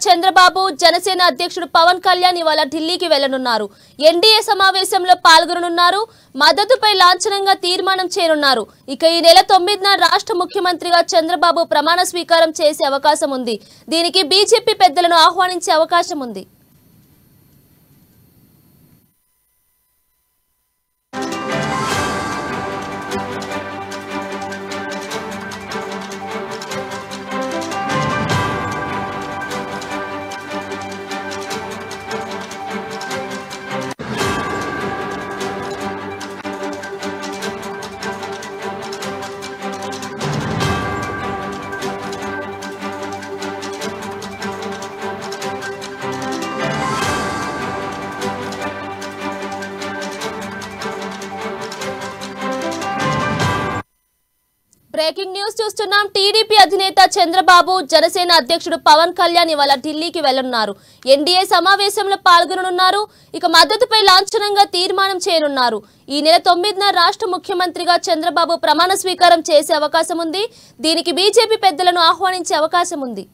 చంద్రబాబు జనసేన అధ్యక్షుడు పవన్ కళ్యాణ్ ఇవాళ ఢిల్లీకి వెళ్లనున్నారు. ఎన్డీఏ సమావేశంలో పాల్గొననున్నారు. మద్దతుపై లాంఛనంగా తీర్మానం చేయనున్నారు. ఇక ఈ నెల 9న రాష్ట్ర ముఖ్యమంత్రిగా చంద్రబాబు ప్రమాణ స్వీకారం చేసే అవకాశం ఉంది. దీనికి బీజేపీ పెద్దలను ఆహ్వానించే అవకాశం ఉంది. బ్రేకింగ్ న్యూస్ చూస్తున్నాం. టీడీపీ అధినేత చంద్రబాబు జనసేన అధ్యక్షుడు పవన్ కళ్యాణ్ ఇవాళ ఢిల్లీకి వెళ్లనున్నారు. ఎన్డీఏ సమావేశంలో పాల్గొననున్నారు. ఇక మద్దతుపై లాంఛనంగా తీర్మానం చేయనున్నారు. ఈ నెల 9న రాష్ట్ర ముఖ్యమంత్రిగా చంద్రబాబు ప్రమాణ స్వీకారం చేసే అవకాశం ఉంది. దీనికి బీజేపీ పెద్దలను ఆహ్వానించే అవకాశం ఉంది.